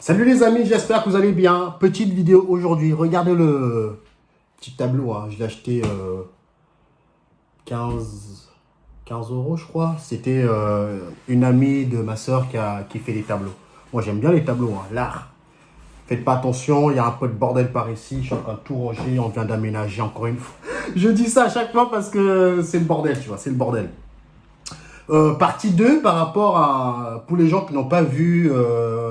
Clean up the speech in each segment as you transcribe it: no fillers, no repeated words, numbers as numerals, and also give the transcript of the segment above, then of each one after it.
Salut les amis, j'espère que vous allez bien. Petite vidéo aujourd'hui. Regardez le petit tableau. Je l'ai acheté 15 euros, je crois. C'était une amie de ma soeur qui fait des tableaux. Moi, j'aime bien les tableaux, l'art. Faites pas attention, il y a un peu de bordel par ici. Je suis en train de tout ranger. On vient d'aménager encore une fois. Je dis ça à chaque fois parce que c'est le bordel, tu vois. C'est le bordel. Partie 2 par rapport à, pour les gens qui n'ont pas vu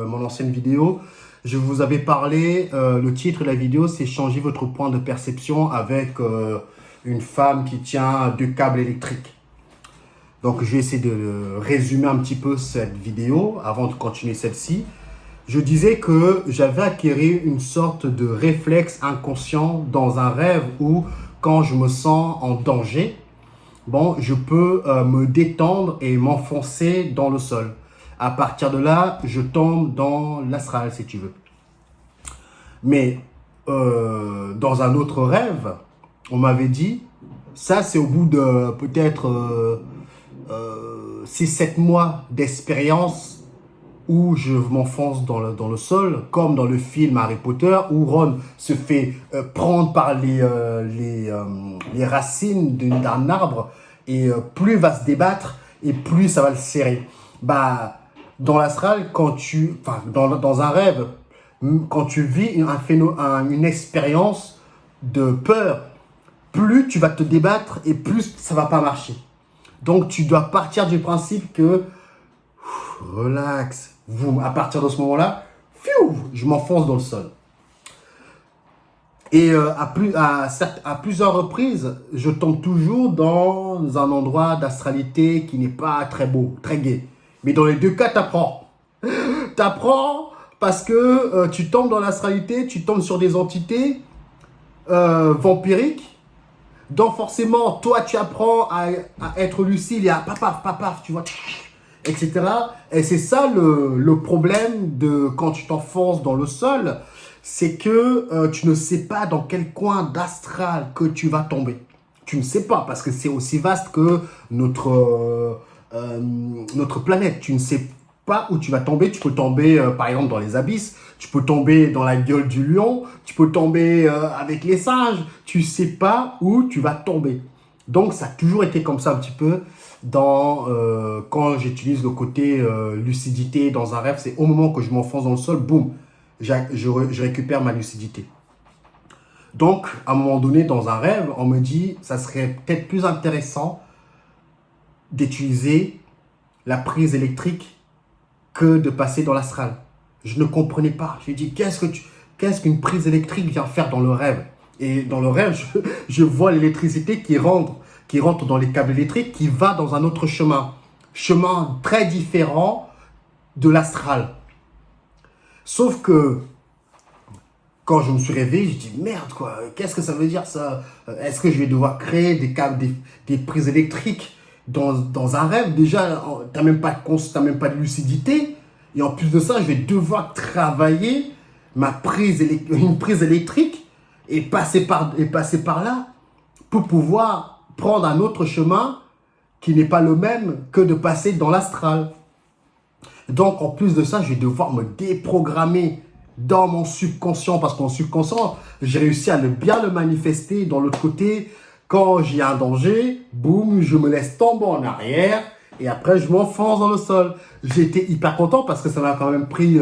mon ancienne vidéo, je vous avais parlé, le titre de la vidéo c'est changer votre point de perception avec une femme qui tient deux câbles électriques. Donc je vais essayer de résumer un petit peu cette vidéo avant de continuer celle-ci. Je disais que j'avais acquis une sorte de réflexe inconscient dans un rêve où quand je me sens en danger, bon, je peux me détendre et m'enfoncer dans le sol. À partir de là, je tombe dans l'astral, si tu veux. Mais dans un autre rêve, on m'avait dit, ça c'est au bout de peut-être 6-7 mois d'expérience où je m'enfonce dans le sol, comme dans le film Harry Potter, où Ron se fait prendre par les racines d'un arbre, et plus il va se débattre, et plus ça va le serrer. Bah, dans l'astral, dans un rêve, quand tu vis une expérience de peur, plus tu vas te débattre, et plus ça va pas marcher. Donc, tu dois partir du principe que, relax, à partir de ce moment-là, je m'enfonce dans le sol. Et à plusieurs reprises, je tombe toujours dans un endroit d'astralité qui n'est pas très beau, très gai. Mais dans les deux cas, tu apprends. Tu apprends parce que tu tombes dans l'astralité, tu tombes sur des entités vampiriques. Donc forcément, toi, tu apprends à être lucide et à paf, tu vois, etc. Et c'est ça le problème de quand tu t'enfonces dans le sol, c'est que tu ne sais pas dans quel coin d'astral que tu vas tomber. Tu ne sais pas parce que c'est aussi vaste que notre planète. Tu ne sais pas où tu vas tomber. Tu peux tomber par exemple dans les abysses, tu peux tomber dans la gueule du lion, tu peux tomber avec les singes. Tu ne sais pas où tu vas tomber. Donc ça a toujours été comme ça un petit peu quand j'utilise le côté lucidité dans un rêve. C'est au moment que je m'enfonce dans le sol, boum, je récupère ma lucidité. Donc, à un moment donné, dans un rêve, on me dit, ça serait peut-être plus intéressant d'utiliser la prise électrique que de passer dans l'astral. Je ne comprenais pas. J'ai dit, qu'est-ce qu'une prise électrique vient faire dans le rêve? Et dans le rêve, je vois l'électricité qui rentre dans les câbles électriques, qui va dans un autre chemin. Chemin très différent de l'astral. Sauf que, quand je me suis réveillé, je dis merde quoi, qu'est-ce que ça veut dire ça? Est-ce que je vais devoir créer des câbles, des prises électriques dans un rêve? Déjà, tu n'as même pas de lucidité. Et en plus de ça, je vais devoir travailler une prise électrique et passer par là pour pouvoir prendre un autre chemin qui n'est pas le même que de passer dans l'astral. Donc, en plus de ça, je vais devoir me déprogrammer dans mon subconscient. Parce qu'en subconscient, j'ai réussi à bien le manifester. Dans l'autre côté, quand j'ai un danger, boum, je me laisse tomber en arrière. Et après, je m'enfonce dans le sol. J'étais hyper content parce que ça m'a quand même pris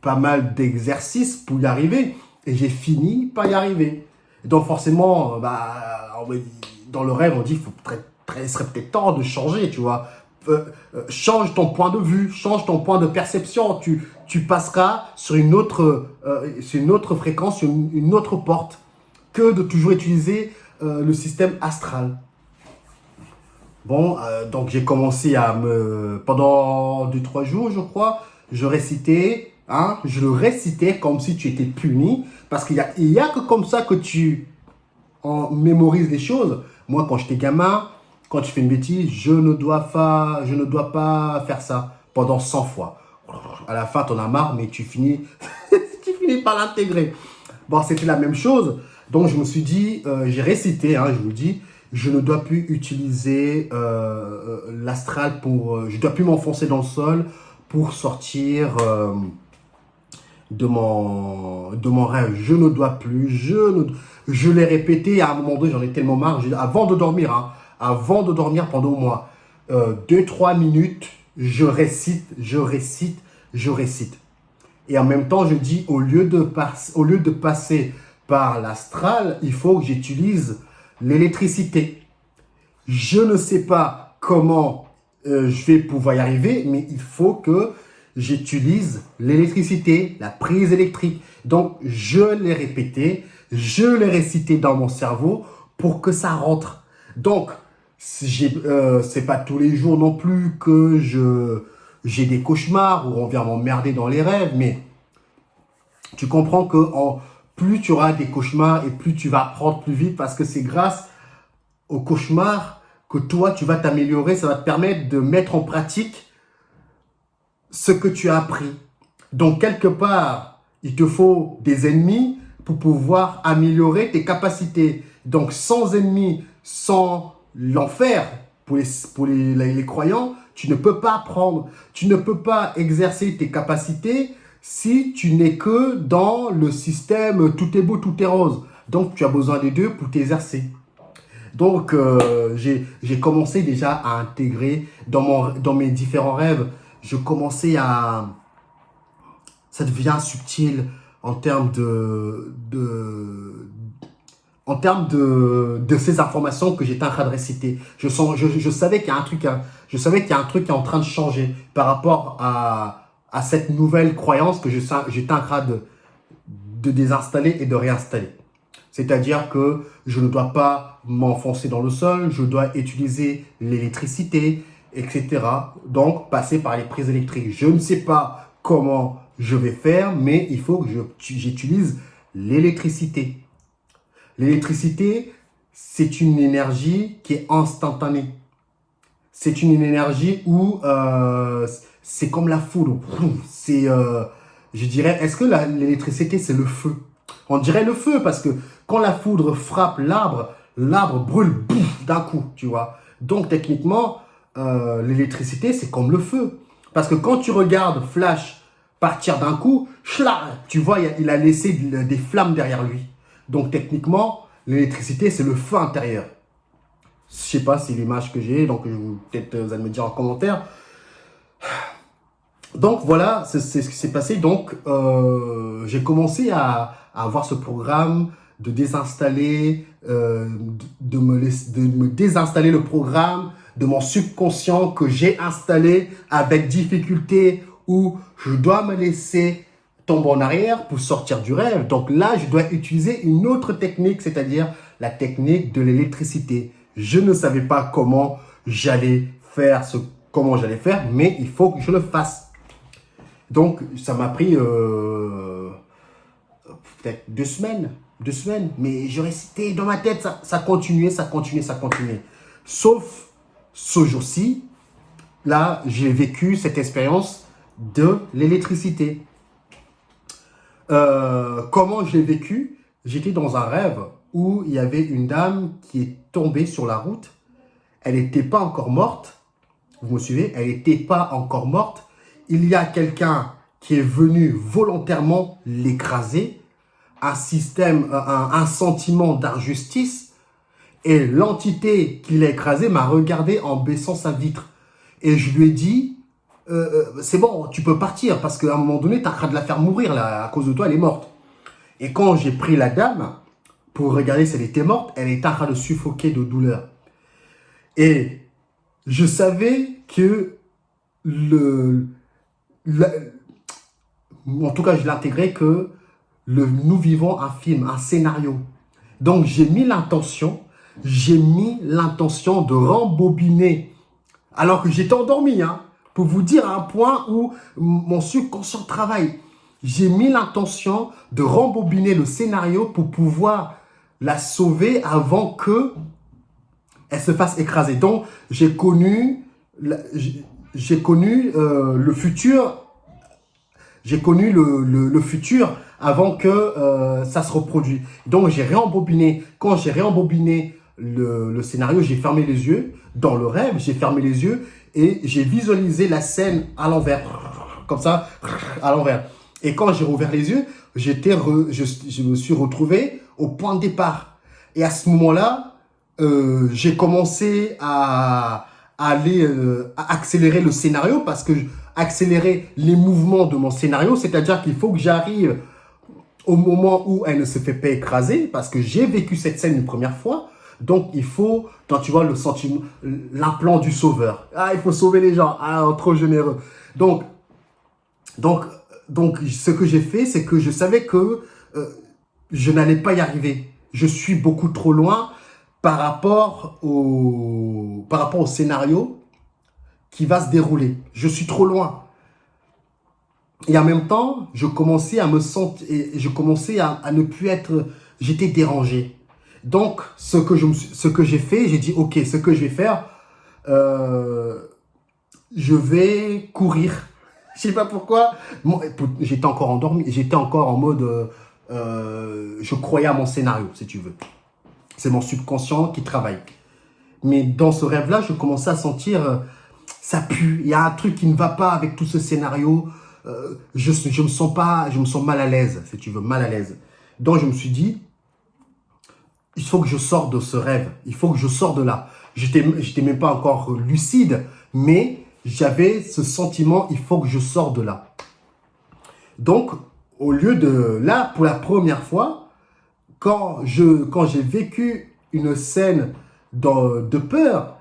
pas mal d'exercices pour y arriver. Et j'ai fini par y arriver. Et donc, forcément, dans le rêve, on dit il serait peut-être temps de changer, tu vois. Change ton point de vue, change ton point de perception. Tu passeras sur une autre fréquence, sur une autre porte que de toujours utiliser le système astral. Bon, donc j'ai commencé pendant 2-3 jours, je crois, je le récitais comme si tu étais puni, parce qu'il y a que comme ça que tu mémorises les choses. Moi, quand j'étais gamin, quand tu fais une bêtise, je ne dois pas faire ça pendant 100 fois. À la fin, tu en as marre, mais tu finis par l'intégrer. Bon, c'était la même chose. Donc, je me suis dit, j'ai récité, je vous dis, je ne dois plus utiliser l'astral je ne dois plus m'enfoncer dans le sol pour sortir de mon rêve. Je ne dois plus, je l'ai répété à un moment donné, j'en ai tellement marre. Avant de dormir, hein, avant de dormir pendant moi, 2-3 minutes, je récite, je récite, je récite. Et en même temps, je dis, au lieu de passer par l'astral, il faut que j'utilise l'électricité. Je ne sais pas comment je vais pouvoir y arriver, mais il faut que j'utilise l'électricité, la prise électrique. Donc, je l'ai répété, je l'ai récité dans mon cerveau pour que ça rentre. Donc, c'est pas tous les jours non plus que j'ai des cauchemars ou on vient m'emmerder dans les rêves, mais tu comprends que plus tu auras des cauchemars et plus tu vas apprendre plus vite parce que c'est grâce aux cauchemars que toi, tu vas t'améliorer. Ça va te permettre de mettre en pratique ce que tu as appris. Donc, quelque part, il te faut des ennemis pour pouvoir améliorer tes capacités. Donc, sans ennemis, sans l'enfer, pour les croyants, tu ne peux pas apprendre. Tu ne peux pas exercer tes capacités si tu n'es que dans le système tout est beau, tout est rose. Donc, tu as besoin des deux pour t'exercer. Donc, j'ai commencé déjà à intégrer dans mes différents rêves. Je commençais à... Ça devient subtil en termes de ces informations que j'étais en train de réciter. Je savais qu'il y a un truc, je savais qu'il y a un truc qui est en train de changer par rapport à cette nouvelle croyance que j'étais en train de désinstaller et de réinstaller. C'est-à-dire que je ne dois pas m'enfoncer dans le sol, je dois utiliser l'électricité, etc. Donc, passer par les prises électriques. Je ne sais pas comment je vais faire, mais il faut que j'utilise l'électricité. L'électricité, c'est une énergie qui est instantanée. C'est une énergie où c'est comme la foudre. Je dirais, est-ce que l'électricité, c'est le feu? On dirait le feu parce que quand la foudre frappe l'arbre brûle d'un coup, tu vois. Donc, techniquement, l'électricité, c'est comme le feu. Parce que quand tu regardes Flash partir d'un coup, tu vois, il a laissé des flammes derrière lui. Donc, techniquement, l'électricité, c'est le feu intérieur. Je sais pas si c'est l'image que j'ai, donc peut-être vous allez me dire en commentaire. Donc, voilà, c'est ce qui s'est passé. Donc, j'ai commencé à avoir ce programme de désinstaller, de me désinstaller le programme de mon subconscient que j'ai installé avec difficulté où je dois me laisser tomber en arrière pour sortir du rêve. Donc là, je dois utiliser une autre technique, c'est-à-dire la technique de l'électricité. Je ne savais pas comment j'allais faire, mais il faut que je le fasse. Donc, ça m'a pris peut-être 2 semaines. Mais je récitais dans ma tête, ça continuait. Sauf ce jour-ci, là, j'ai vécu cette expérience de l'électricité. Comment je l'ai vécu? J'étais dans un rêve où il y avait une dame qui est tombée sur la route. Elle n'était pas encore morte. Vous me suivez? Elle n'était pas encore morte. Il y a quelqu'un qui est venu volontairement l'écraser. Un sentiment d'injustice. Et l'entité qui l'a écrasé m'a regardé en baissant sa vitre. Et je lui ai dit, c'est bon, tu peux partir parce qu'à un moment donné, tu es en train de la faire mourir là, à cause de toi, elle est morte. Et quand j'ai pris la dame pour regarder si elle était morte, elle était en train de suffoquer de douleur. Et je savais que en tout cas, je l'intégrais que nous vivons un film, un scénario. Donc, j'ai mis l'intention de rembobiner, alors que j'étais endormi, hein, pour vous dire à un point où mon subconscient travaille. J'ai mis l'intention de rembobiner le scénario pour pouvoir la sauver avant que elle se fasse écraser. Donc, j'ai connu le futur. J'ai connu le futur avant que ça se reproduise. Donc, j'ai réembobiné. Quand j'ai réembobiné le scénario, j'ai fermé les yeux. Dans le rêve, j'ai fermé les yeux et j'ai visualisé la scène à l'envers. Comme ça, à l'envers. Et quand j'ai rouvert les yeux, je me suis retrouvé au point de départ. Et à ce moment-là, j'ai commencé à accélérer le scénario parce que accélérer les mouvements de mon scénario, c'est-à-dire qu'il faut que j'arrive au moment où elle ne se fait pas écraser parce que j'ai vécu cette scène une première fois. Donc, il faut, quand tu vois le sentiment, l'implant du sauveur. Ah, il faut sauver les gens. Ah, trop généreux. Donc, donc, donc, ce que j'ai fait, c'est que je savais que je n'allais pas y arriver. Je suis beaucoup trop loin par rapport au scénario qui va se dérouler. Je suis trop loin. Et en même temps, je commençais à me sentir, et je commençais à ne plus être, j'étais dérangé. Donc, ce que j'ai fait, j'ai dit, ok, ce que je vais faire, je vais courir. Je sais pas pourquoi. J'étais encore endormi, j'étais encore en mode, je croyais à mon scénario, si tu veux. C'est mon subconscient qui travaille. Mais dans ce rêve-là, je commençais à sentir, ça pue. Il y a un truc qui ne va pas avec tout ce scénario. Je me sens mal à l'aise, si tu veux, mal à l'aise. Donc, je me suis dit, il faut que je sorte de ce rêve. Il faut que je sorte de là. J'étais même pas encore lucide, mais j'avais ce sentiment, il faut que je sorte de là. Donc, au lieu de là, pour la première fois, quand j'ai vécu une scène de peur,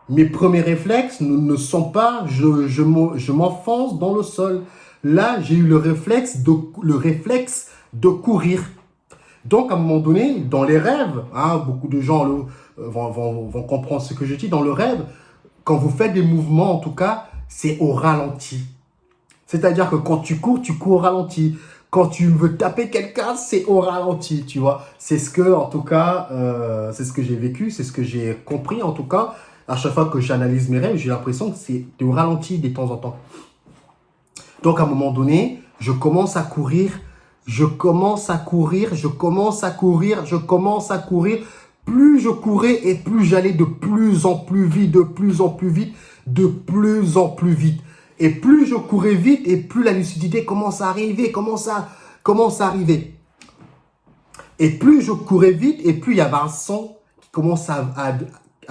mes premiers réflexes ne sont pas je m'enfonce dans le sol. Là, j'ai eu le réflexe de courir. Donc, à un moment donné, dans les rêves, hein, beaucoup de gens vont comprendre ce que je dis. Dans le rêve, quand vous faites des mouvements, en tout cas, c'est au ralenti. C'est-à-dire que quand tu cours au ralenti. Quand tu veux taper quelqu'un, c'est au ralenti, tu vois. C'est ce que, en tout cas, c'est ce que j'ai vécu, c'est ce que j'ai compris, en tout cas. À chaque fois que j'analyse mes rêves, j'ai l'impression que c'est au ralenti de temps en temps. Donc, à un moment donné, je commence à courir. Plus je courais et plus j'allais de plus en plus vite. Et plus je courais vite et plus la lucidité commence à arriver. Et plus je courais vite et plus il y avait un son qui commence à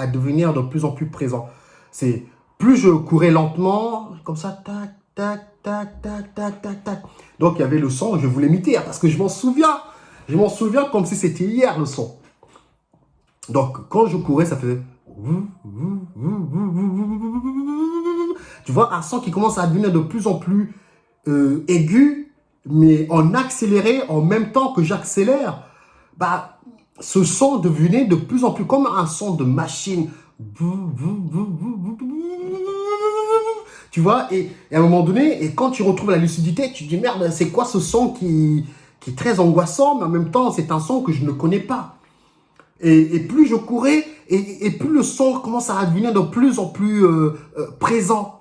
devenir de plus en plus présent. C'est plus je courais lentement, comme ça, tac, tac, tac, tac, tac, tac, tac. Donc, il y avait le son, je voulais imiter, parce que je m'en souviens. Je m'en souviens comme si c'était hier, le son. Donc, quand je courais, ça faisait... Tu vois, un son qui commence à devenir de plus en plus aigu, mais en accéléré, en même temps que j'accélère. Bah, ce son devenait de plus en plus comme un son de machine. Tu vois, et à un moment donné, et quand tu retrouves la lucidité, tu te dis, merde, c'est quoi ce son qui est très angoissant, mais en même temps, c'est un son que je ne connais pas. Et plus je courais, et plus le son commence à devenir de plus en plus présent.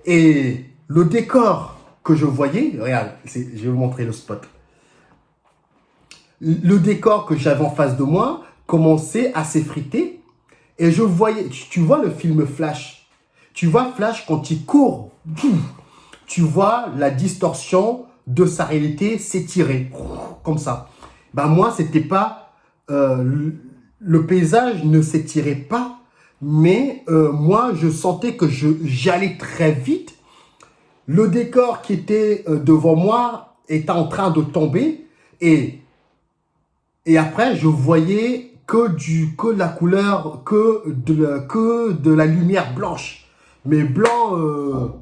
Et le décor que je voyais, regarde, je vais vous montrer le spot. Le décor que j'avais en face de moi commençait à s'effriter. Et je voyais, tu vois le film Flash. Tu vois Flash quand il court. Tu vois la distorsion de sa réalité s'étirer. Comme ça. Ben moi, c'était pas... le paysage ne s'étirait pas. Mais moi, je sentais que j'allais très vite. Le décor qui était devant moi était en train de tomber. Et après, je voyais que la couleur, que de la lumière blanche. Mais blanc,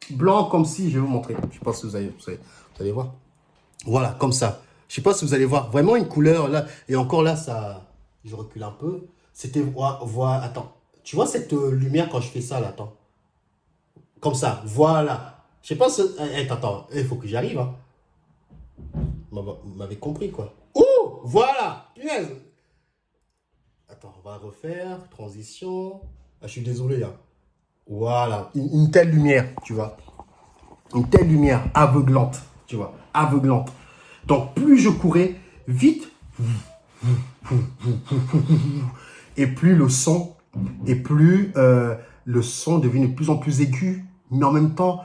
blanc comme si, je vais vous montrer. Je ne sais pas si vous allez voir. Voilà, comme ça. Je ne sais pas si vous allez voir. Vraiment une couleur là. Et encore là, ça, je recule un peu. C'était, voilà, attends. Tu vois cette lumière quand je fais ça là, attends. Comme ça, voilà. Je sais pas si... Attends, il faut que j'y arrive. Hein. Vous m'avez compris, quoi. Oh, voilà. Yes. Attends, on va refaire. Transition. Ah, je suis désolé. Hein. Voilà. Une telle lumière, tu vois. Une telle lumière aveuglante, tu vois. Aveuglante. Donc, plus je courais vite, et plus le son, le son devient de plus en plus aigu. Mais en même temps,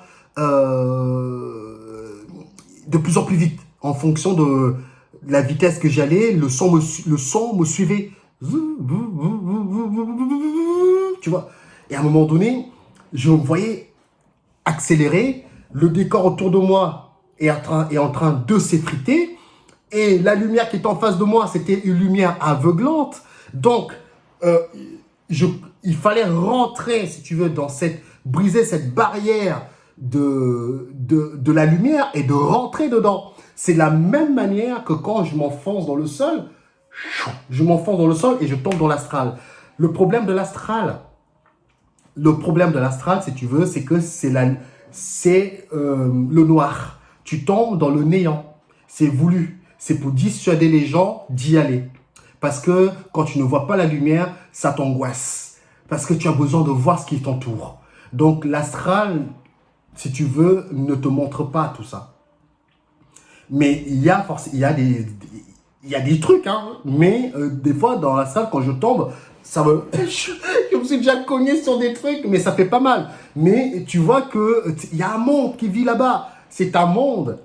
de plus en plus vite. En fonction de la vitesse que j'allais, le son me suivait. Tu vois. Et à un moment donné, je me voyais accélérer. Le décor autour de moi est en train de s'effriter. Et la lumière qui est en face de moi, c'était une lumière aveuglante. Donc, il fallait rentrer, si tu veux, briser cette barrière de la lumière et de rentrer dedans. C'est la même manière que quand je m'enfonce dans le sol, et je tombe dans l'astral. Le problème de l'astral, si tu veux, c'est que c'est le noir. Tu tombes dans le néant. C'est voulu. C'est pour dissuader les gens d'y aller. Parce que quand tu ne vois pas la lumière, ça t'angoisse. Parce que tu as besoin de voir ce qui t'entoure. Donc l'astral, si tu veux, ne te montre pas tout ça. Mais il y a des trucs, hein. Mais des fois, dans l'astral, quand je tombe, je me suis déjà cogné sur des trucs, mais ça fait pas mal. Mais tu vois qu'il y a un monde qui vit là-bas. C'est un monde.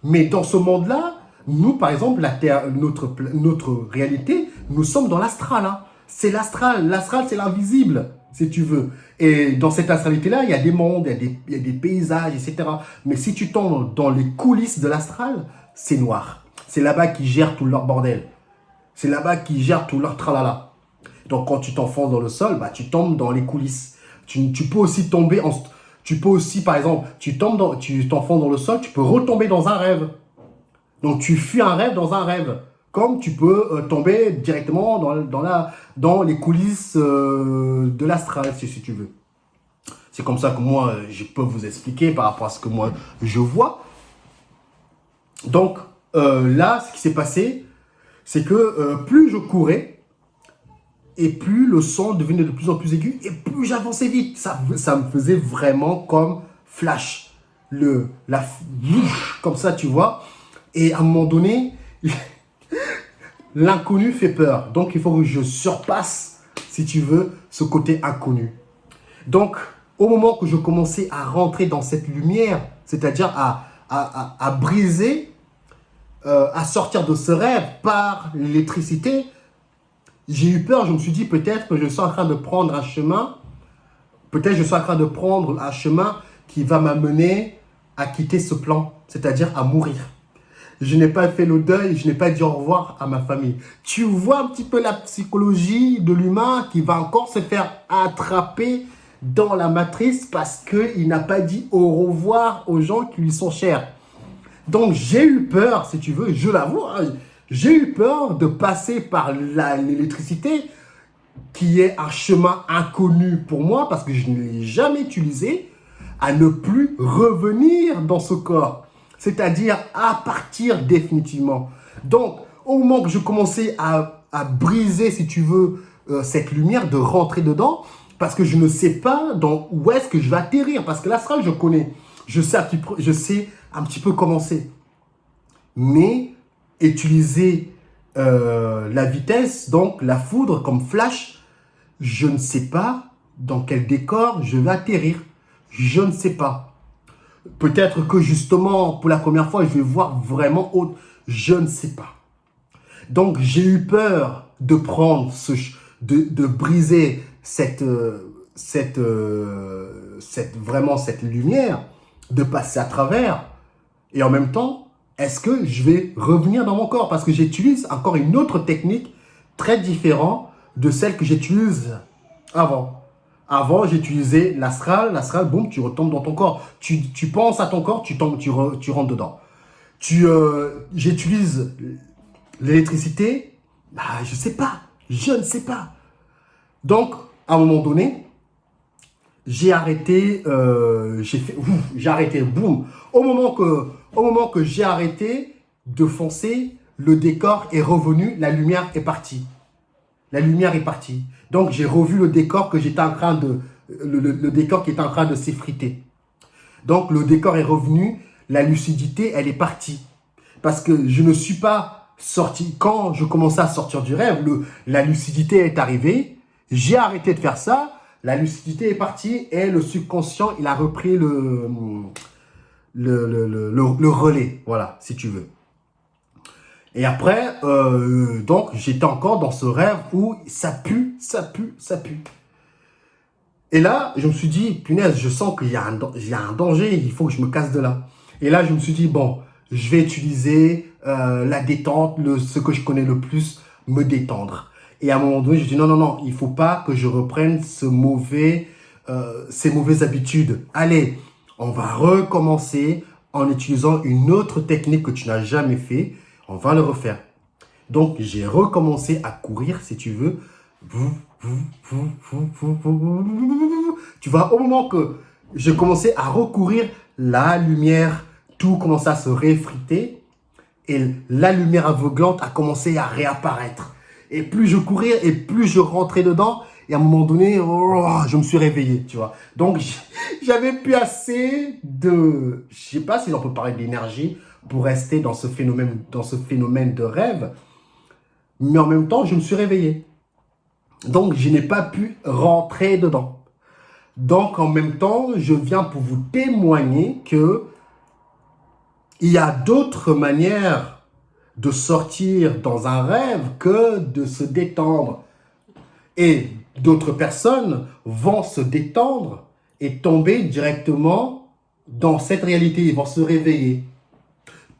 Mais dans ce monde-là, nous, par exemple, la Terre, notre réalité, nous sommes dans l'astral. Hein. C'est l'astral. L'astral, c'est l'invisible, si tu veux. Et dans cette astralité-là, il y a des mondes, il y a des paysages, etc. Mais si tu tombes dans les coulisses de l'astral, c'est noir. C'est là-bas qu'ils gèrent tout leur bordel. C'est là-bas qu'ils gèrent tout leur tralala. Donc, quand tu t'enfonces dans le sol, bah, tu tombes dans les coulisses. Tu peux aussi tomber Tu peux aussi, par exemple, tu t'enfonces dans le sol, tu peux retomber dans un rêve. Donc, tu fuis un rêve dans un rêve. Comme tu peux tomber directement dans les coulisses de l'astral, si tu veux. C'est comme ça que moi, je peux vous expliquer par rapport à ce que moi, je vois. Donc, là, ce qui s'est passé, c'est que plus je courais, et plus le son devenait de plus en plus aigu, et plus j'avançais vite. Ça me faisait vraiment comme flash. Comme ça, tu vois. Et à un moment donné, l'inconnu fait peur. Donc, il faut que je surpasse, si tu veux, ce côté inconnu. Donc, au moment que je commençais à rentrer dans cette lumière, c'est-à-dire à briser, à sortir de ce rêve par l'électricité, j'ai eu peur. Je me suis dit peut-être que je suis en train de prendre un chemin. Peut-être je suis en train de prendre un chemin qui va m'amener à quitter ce plan, c'est-à-dire à mourir. Je n'ai pas fait le deuil, je n'ai pas dit au revoir à ma famille. Tu vois un petit peu la psychologie de l'humain qui va encore se faire attraper dans la matrice parce qu'il n'a pas dit au revoir aux gens qui lui sont chers. Donc j'ai eu peur, si tu veux, je l'avoue, hein, j'ai eu peur de passer par l'électricité qui est un chemin inconnu pour moi parce que je ne l'ai jamais utilisé, à ne plus revenir dans ce corps. C'est-à-dire à partir définitivement. Donc, au moment que je commençais à briser, si tu veux, cette lumière, de rentrer dedans, parce que je ne sais pas où est-ce que je vais atterrir. Parce que l'astral, je connais. Je sais un petit peu comment c'est. Mais utiliser la vitesse, donc la foudre comme flash, je ne sais pas dans quel décor je vais atterrir. Je ne sais pas. Peut-être que justement, pour la première fois, je vais voir vraiment autre. Je ne sais pas. Donc, j'ai eu peur de prendre de briser vraiment cette lumière, de passer à travers. Et en même temps, est-ce que je vais revenir dans mon corps? Parce que j'utilise encore une autre technique très différente de celle que j'utilise avant. Avant, j'utilisais l'astral. L'astral, boum, tu retombes dans ton corps. Tu penses à ton corps, tu rentres dedans. J'utilise l'électricité. Bah, je ne sais pas. Donc, à un moment donné, j'ai arrêté, j'ai arrêté, boum. Au moment que j'ai arrêté de foncer, le décor est revenu, la lumière est partie. Donc, j'ai revu le décor que j'étais en train le décor qui était en train de s'effriter. Donc, le décor est revenu, la lucidité, elle est partie. Parce que je ne suis pas sorti. Quand je commençais à sortir du rêve, la lucidité est arrivée. J'ai arrêté de faire ça. La lucidité est partie et le subconscient, il a repris le relais, voilà, si tu veux. Et après, donc, j'étais encore dans ce rêve où ça pue, ça pue, ça pue. Et là, je me suis dit, punaise, je sens qu'il y a un danger, il faut que je me casse de là. Et là, je me suis dit, bon, je vais utiliser la détente, ce que je connais le plus, me détendre. Et à un moment donné, je dis, non, non, non, il faut pas que je reprenne ces mauvaises habitudes. Allez, on va recommencer en utilisant une autre technique que tu n'as jamais fait. On va le refaire. Donc, j'ai recommencé à courir, si tu veux. Tu vois, au moment que j'ai commencé à recourir, la lumière, tout commençait à se réfriter et la lumière aveuglante a commencé à réapparaître. Et plus je courais et plus je rentrais dedans. Et à un moment donné, oh, je me suis réveillé, tu vois. Donc, j'avais plus assez de... Je sais pas si on peut parler d'énergie pour rester dans ce phénomène de rêve. Mais en même temps, je me suis réveillé. Donc, je n'ai pas pu rentrer dedans. Donc, en même temps, je viens pour vous témoigner que il y a d'autres manières de sortir dans un rêve que de se détendre. Et d'autres personnes vont se détendre et tomber directement dans cette réalité. Ils vont se réveiller.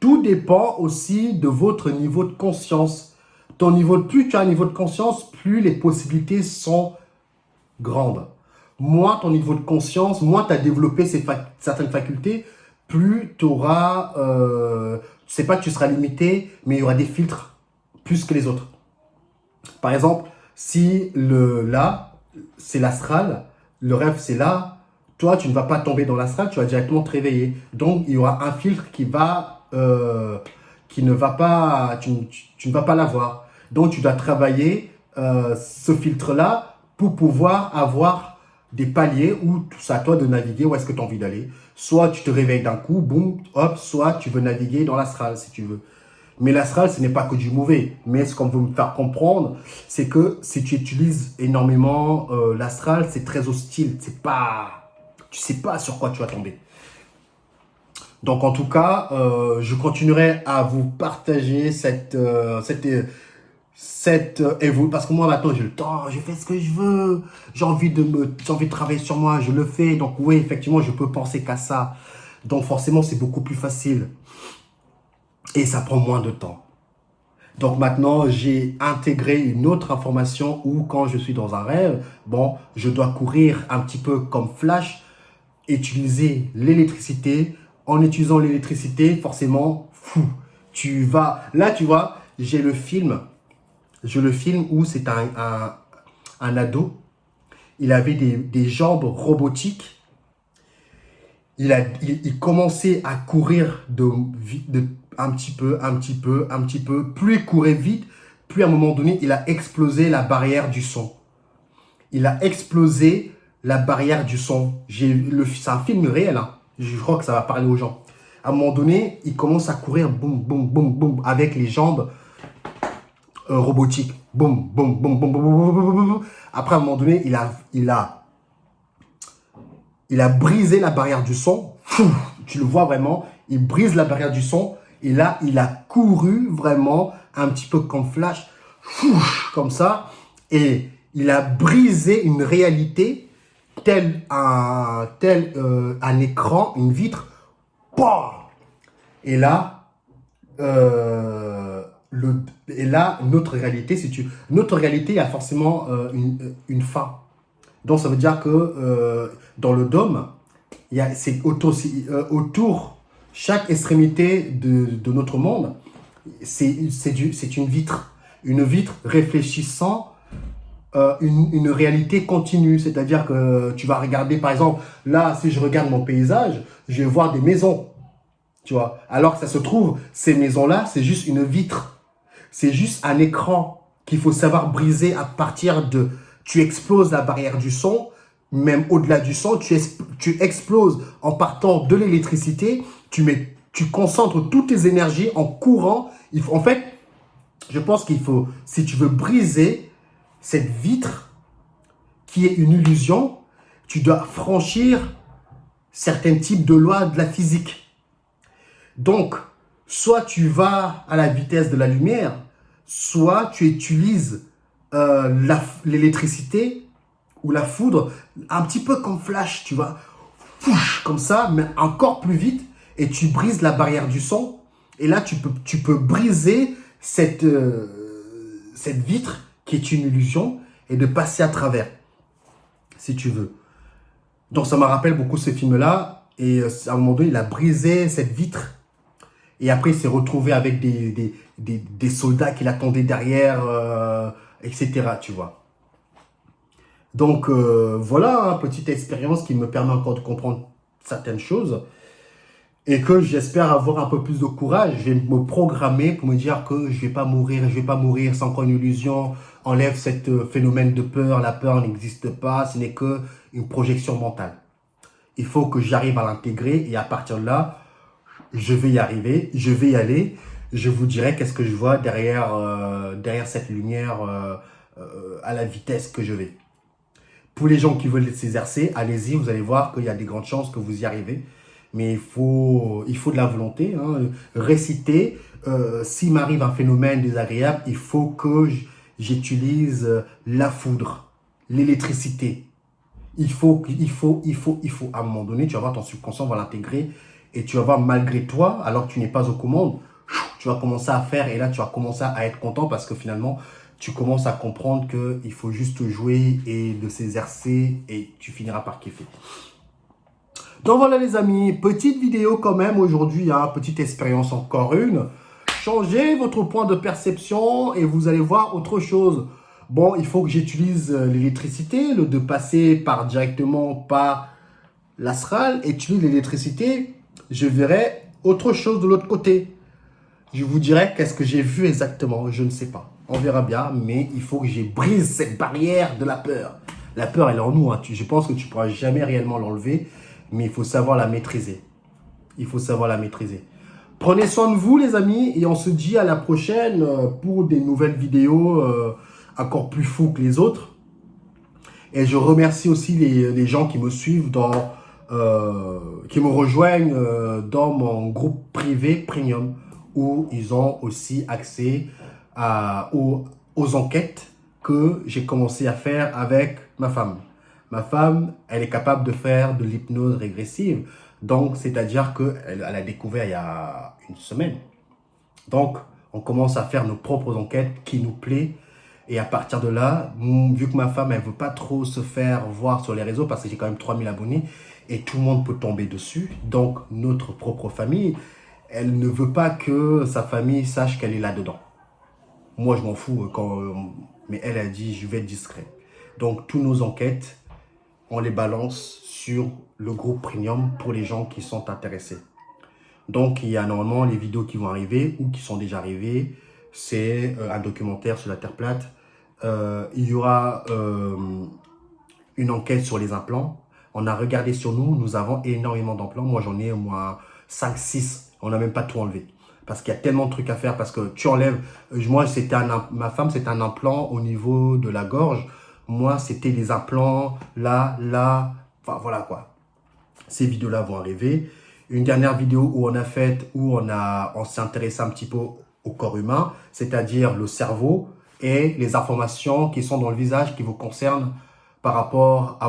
Tout dépend aussi de votre niveau de conscience. Plus tu as un niveau de conscience, plus les possibilités sont grandes. Moins ton niveau de conscience, moins tu as développé certaines facultés, plus tu auras, c'est pas que tu seras limité, mais il y aura des filtres plus que les autres. Par exemple, si là, c'est l'astral, le rêve c'est là, toi tu ne vas pas tomber dans l'astral, tu vas directement te réveiller. Donc il y aura un filtre qui ne va pas, tu ne vas pas l'avoir. Donc tu dois travailler ce filtre-là pour pouvoir avoir des paliers où c'est à toi de naviguer où est-ce que tu as envie d'aller. Soit tu te réveilles d'un coup, boum, hop, soit tu veux naviguer dans l'astral si tu veux. Mais l'astral, ce n'est pas que du mauvais. Mais ce qu'on veut me faire comprendre, c'est que si tu utilises énormément l'astral, c'est très hostile. Tu sais pas sur quoi tu vas tomber. Donc en tout cas, je continuerai à vous partager parce que moi maintenant j'ai le temps, je fais ce que je veux, j'ai envie de travailler sur moi, je le fais. Donc oui, effectivement, je peux penser qu'à ça. Donc forcément, c'est beaucoup plus facile. Et ça prend moins de temps. Donc maintenant, j'ai intégré une autre information où quand je suis dans un rêve, bon, je dois courir un petit peu comme Flash, utiliser l'électricité. En utilisant l'électricité, forcément, là, tu vois, j'ai le film où c'est un ado. Il avait des jambes robotiques. Il commençait à courir un petit peu. Plus il courait vite, plus à un moment donné, il a explosé la barrière du son. Il a explosé la barrière du son. C'est un film réel, hein. Je crois que ça va parler aux gens. À un moment donné, il commence à courir, boum, boum, boum, boum, avec les jambes robotiques. Boum, boum, boum, boum, boum, boum, boum, boum, boum. Après, à un moment donné, il a brisé la barrière du son. Tu le vois vraiment, il brise la barrière du son. Et là, il a couru vraiment un petit peu comme Flash, comme ça. Et il a brisé une réalité tel un écran, une vitre. Et là, notre réalité, notre réalité a forcément une fin. Donc, ça veut dire que dans le dôme, c'est autour, chaque extrémité de notre monde, c'est une vitre. Une vitre réfléchissant une réalité continue. C'est-à-dire que tu vas regarder, par exemple, là, si je regarde mon paysage, je vais voir des maisons. Tu vois, alors que ça se trouve, ces maisons-là, c'est juste une vitre. C'est juste un écran qu'il faut savoir briser à partir de... Tu exploses la barrière du son, même au-delà du son, tu exploses en partant de l'électricité, tu concentres toutes tes énergies en courant. En fait, je pense qu'il faut, si tu veux briser cette vitre qui est une illusion, tu dois franchir certains types de lois de la physique. Donc, soit tu vas à la vitesse de la lumière, soit tu utilises l'électricité ou la foudre, un petit peu comme Flash, tu vois, comme ça, mais encore plus vite, et tu brises la barrière du son. Et là, tu peux briser cette vitre qui est une illusion et de passer à travers, si tu veux. Donc, ça me rappelle beaucoup ce film-là. Et à un moment donné, il a brisé cette vitre. Et après, il s'est retrouvé avec des soldats qui l'attendaient derrière, etc. Tu vois. Donc, voilà, hein, petite expérience qui me permet encore de comprendre certaines choses. Et que j'espère avoir un peu plus de courage. Je vais me programmer pour me dire que je vais pas mourir, c'est encore une illusion. Enlève ce phénomène de peur. La peur n'existe pas, ce n'est que une projection mentale. Il faut que j'arrive à l'intégrer et à partir de là, je vais y arriver, je vais y aller. Je vous dirai qu'est-ce que je vois derrière cette lumière à la vitesse que je vais. Pour les gens qui veulent s'exercer, allez-y, vous allez voir qu'il y a des grandes chances que vous y arrivez. Mais il faut de la volonté. Hein. Réciter, s'il m'arrive un phénomène désagréable, il faut que j'utilise la foudre, l'électricité. Il faut, à un moment donné, tu vas voir ton subconscient va l'intégrer et tu vas voir malgré toi, alors que tu n'es pas aux commandes, tu vas commencer à faire et là, tu vas commencer à être content parce que finalement, tu commences à comprendre qu'il faut juste jouer et de s'exercer et tu finiras par kiffer. Donc voilà les amis, petite vidéo quand même aujourd'hui, hein, petite expérience encore une. Changez votre point de perception et vous allez voir autre chose. Bon, il faut que j'utilise l'électricité, de passer directement par l'astral et utiliser l'électricité. Je verrai autre chose de l'autre côté. Je vous dirai qu'est-ce que j'ai vu exactement, je ne sais pas. On verra bien, mais il faut que je brise cette barrière de la peur. La peur, elle est en nous. Hein. Je pense que tu ne pourras jamais réellement l'enlever, mais il faut savoir la maîtriser. Il faut savoir la maîtriser. Prenez soin de vous, les amis, et on se dit à la prochaine pour des nouvelles vidéos encore plus fous que les autres. Et je remercie aussi les gens qui me suivent, qui me rejoignent dans mon groupe privé Premium, où ils ont aussi accès aux enquêtes que j'ai commencé à faire avec ma femme. Ma femme, elle est capable de faire de l'hypnose régressive. Donc, c'est-à-dire qu'elle a découvert il y a une semaine. Donc, on commence à faire nos propres enquêtes qui nous plaisent. Et à partir de là, vu que ma femme, elle ne veut pas trop se faire voir sur les réseaux parce que j'ai quand même 3000 abonnés et tout le monde peut tomber dessus. Donc, notre propre famille, elle ne veut pas que sa famille sache qu'elle est là-dedans. Moi, je m'en fous, mais elle a dit, je vais être discret. Donc, toutes nos enquêtes, on les balance sur le groupe Premium pour les gens qui sont intéressés. Donc, il y a normalement les vidéos qui vont arriver ou qui sont déjà arrivées. C'est un documentaire sur la Terre plate. Il y aura une enquête sur les implants. On a regardé sur nous, nous avons énormément d'implants. Moi, j'en ai au moins 5, 6. On n'a même pas tout enlevé. Parce qu'il y a tellement de trucs à faire. Parce que tu enlèves... Moi, ma femme, c'était un implant au niveau de la gorge. Moi, c'était les implants là. Enfin, voilà quoi. Ces vidéos-là vont arriver. Une dernière vidéo où on s'est intéressé un petit peu au corps humain, c'est-à-dire le cerveau et les informations qui sont dans le visage qui vous concernent par rapport à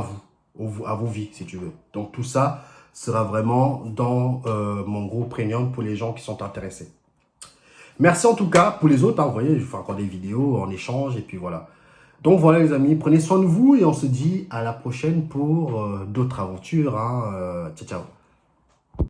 vos vies, si tu veux. Donc, tout ça sera vraiment dans mon groupe Premium pour les gens qui sont intéressés. Merci en tout cas pour les autres. Hein, vous voyez, je fais encore des vidéos en échange et puis voilà. Donc voilà les amis, prenez soin de vous et on se dit à la prochaine pour d'autres aventures. Hein. Ciao, ciao.